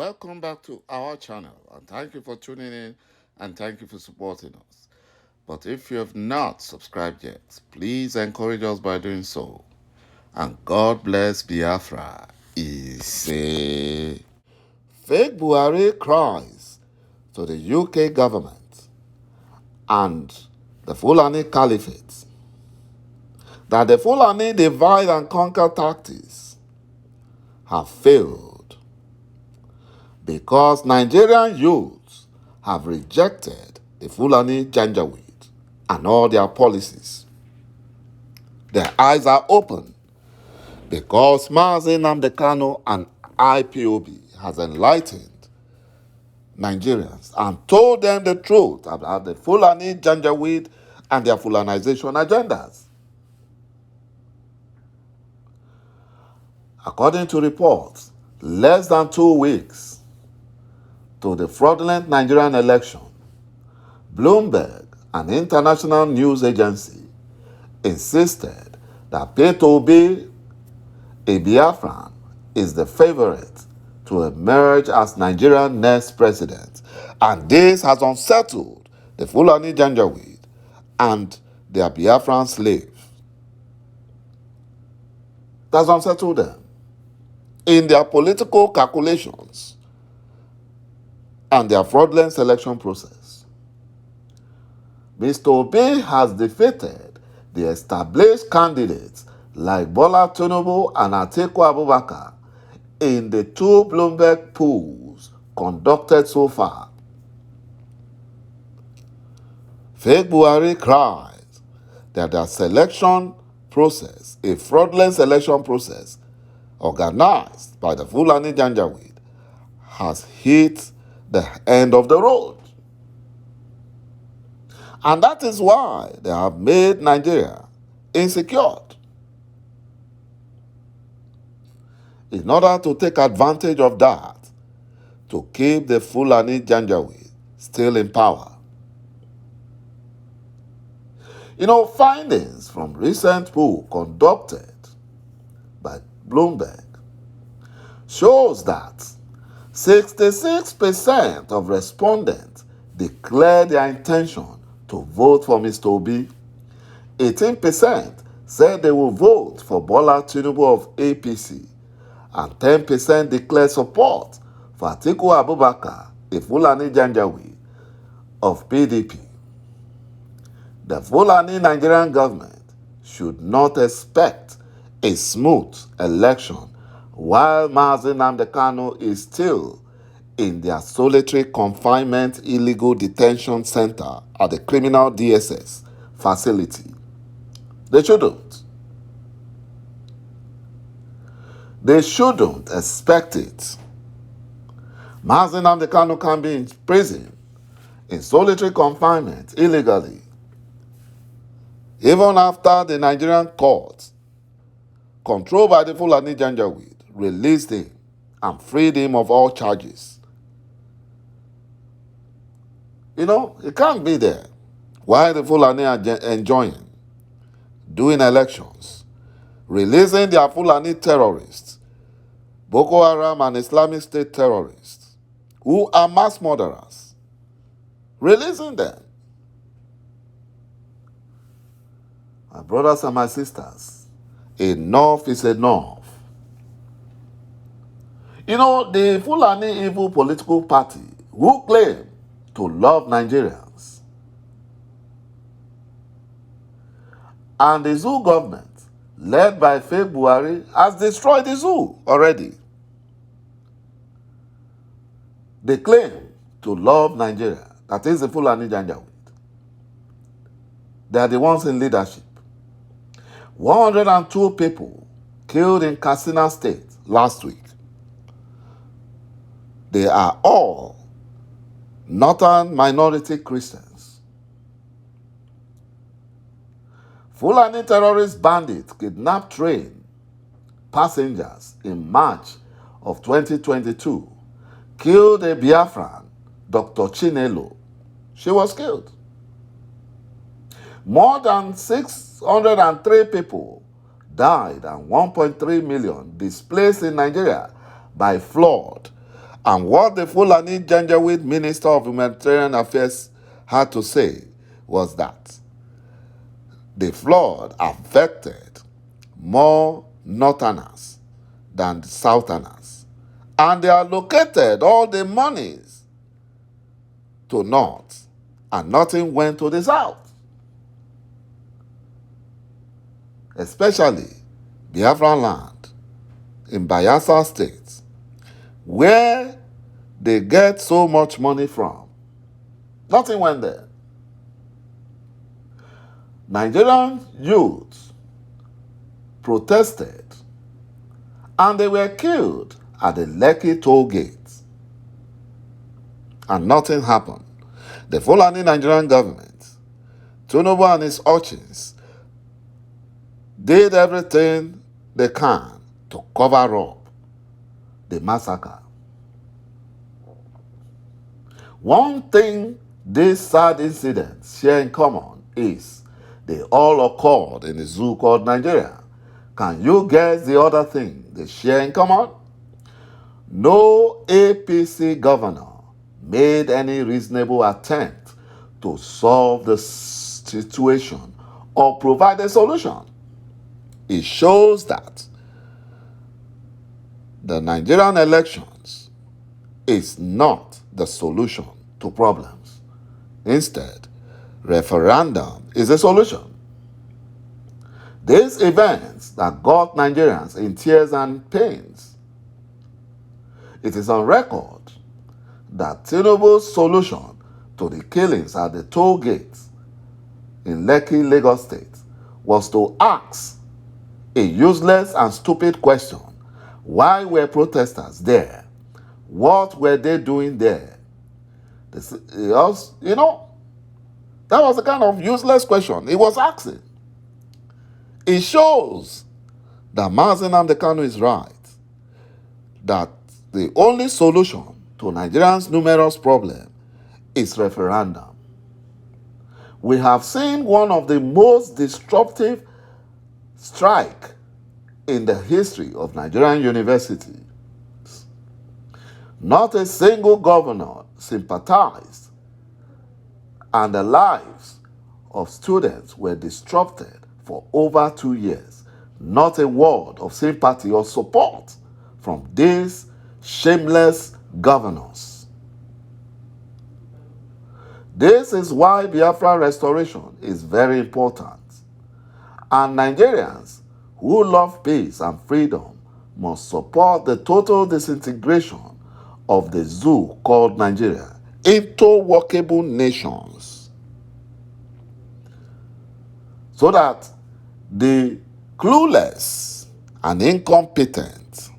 Welcome back to our channel, and thank you for tuning in and thank you for supporting us. But if you have not subscribed yet, please encourage us by doing so. And God bless Biafra. Fake Buhari cries to the UK government and the Fulani Caliphate that the Fulani divide and conquer tactics have failed because Nigerian youths have rejected the Fulani Janjaweed and all their policies. Their eyes are open because maq Nnamdi Kanu and IPOB has enlightened Nigerians and told them the truth about the Fulani Janjaweed and their Fulanization agendas. According to reports, less than 2 weeks to the fraudulent Nigerian election, Bloomberg, an international news agency, insisted that ﷺ, a Biafran, is the favorite to emerge as Nigeria's next president, and this has unsettled the Fulani Janjaweed and their Biafran slaves. It has unsettled them in their political calculations and their fraudulent selection process. Mr. Obi has defeated the established candidates like Bola Tinubu and Atiku Abubakar in the 2 Bloomberg polls conducted so far. Fake Buhari cries that their selection process, a fraudulent selection process organized by the Fulani Janjaweed, has hit the end of the road. And that is why they have made Nigeria insecure. In order to take advantage of that, to keep the Fulani Janjaweed still in power. Findings from recent poll conducted by Bloomberg shows that 66% of respondents declared their intention to vote for Mr. Obi. 18% said they will vote for Bola Tinubu of APC, and 10% declared support for Atiku Abubakar, a Fulani Janjaweed, of PDP. The Fulani Nigerian government should not expect a smooth election while maq Nnamdi Kanu is still in their solitary confinement illegal detention center at the criminal DSS facility. They shouldn't. They shouldn't expect it. maq Nnamdi Kanu can be in prison in solitary confinement illegally even after the Nigerian courts, controlled by the Fulani Janjaweed, released him and freed him of all charges. He can't be there while the Fulani are enjoying, doing elections, releasing their Fulani terrorists, Boko Haram and Islamic State terrorists, who are mass murderers, releasing them. My brothers and my sisters, enough is enough. The Fulani evil political party who claim to love Nigerians and the zoo government, led by Fake Buhari, has destroyed the zoo already. They claim to love Nigeria, that is the Fulani Janjaweed. They are the ones in leadership. 102 people killed in Katsina State last week. They are all northern minority Christians. Fulani terrorist bandits kidnapped train passengers in March of 2022, killed a Biafran, Dr. Chinelo. She was killed. More than 603 people died and 1.3 million displaced in Nigeria by flood And what the Fulani Janjaweed Minister of Humanitarian Affairs had to say was that the flood affected more northerners than the southerners. And they allocated all the monies to north, and nothing went to the south. Especially Biafra land in Bayelsa State, where they get so much money from. Nothing went there. Nigerian youths protested, and they were killed at the Lekki toll gate. And nothing happened. The Fulani Nigerian government, Tinubu and his urchins, did everything they can to cover up the massacre. One thing these sad incidents share in common is they all occurred in a zoo called Nigeria. Can you guess the other thing they share in common? No APC governor made any reasonable attempt to solve the situation or provide a solution. It shows that the Nigerian elections is not the solution to problems. Instead, referendum is a solution. These events that got Nigerians in tears and pains. It is on record that Tinubu's solution to the killings at the toll gates in Lekki, Lagos State, was to ask a useless and stupid question. Why were protesters there? What were they doing there? That was the kind of useless question he was asking. It shows that Mazi Nnamdi Kanu is right, that the only solution to Nigerians' numerous problems is referendum. We have seen one of the most disruptive strikes in the history of Nigerian universities. Not a single governor sympathized, and the lives of students were disrupted for over 2 years. Not a word of sympathy or support from these shameless governors. This is why Biafra restoration is very important. And Nigerians who love peace and freedom must support the total disintegration of the zoo called Nigeria into workable nations, so that the clueless and incompetent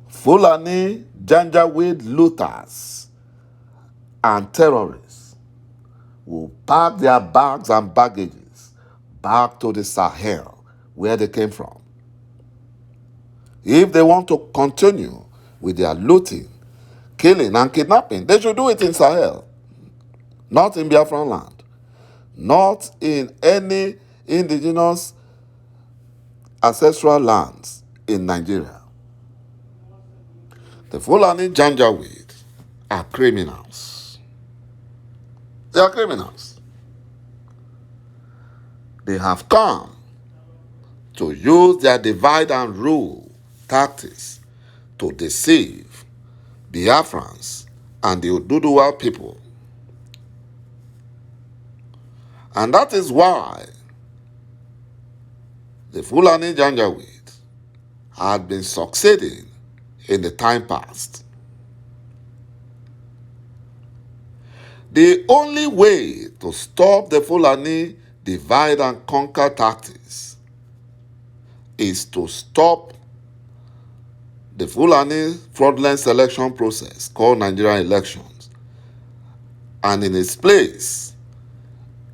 Fulani Janjaweed looters and terrorists will pack their bags and baggages back to the Sahel where they came from. If they want to continue with their looting, killing, and kidnapping, they should do it in Sahel, not in Biafran land, not in any indigenous ancestral lands in Nigeria. The Fulani Janjaweed are criminals. They are criminals. They have come to use their divide and rule tactics to deceive Biafrans and the Oduduwa people. And that is why the Fulani Janjaweed had been succeeding in the time past. The only way to stop the Fulani divide and conquer tactics is to stop the Fulani fraudulent selection process called Nigerian elections, and in its place,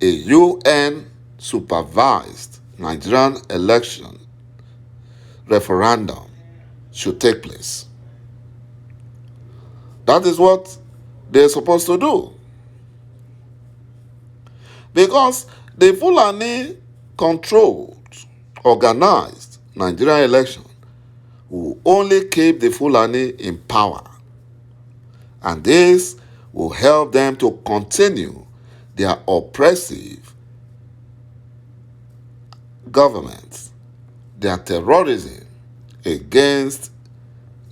a UN-supervised Nigerian election referendum should take place. That is what they're supposed to do. Because the Fulani controlled, organized Nigerian election will only keep the Fulani in power And this will help them to continue their oppressive government, their terrorism against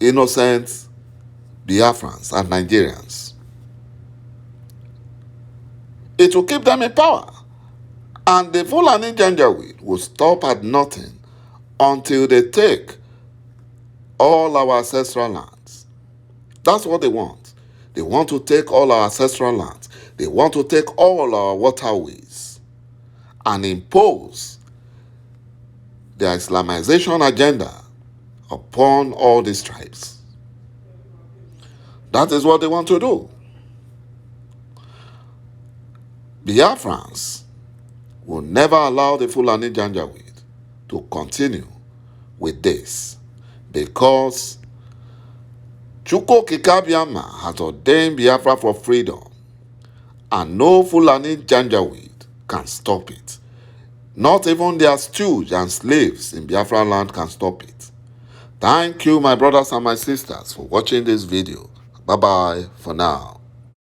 innocent Biafrans and Nigerians. It will keep them in power. And the Fulani Janjaweed will stop at nothing until they take all our ancestral lands. That's what they want. They want to take all our ancestral lands. They want to take all our waterways and impose their Islamization agenda upon all these tribes. That is what they want to do. Biafrans will never allow the Fulani Janjaweed to continue with this, because ÞΗ has ordained Biafra for freedom, and no Fulani Janjaweed can stop it. Not even their stooges and slaves in Biafra land can stop it. Thank you, my brothers and my sisters, for watching this video. Bye-bye for now.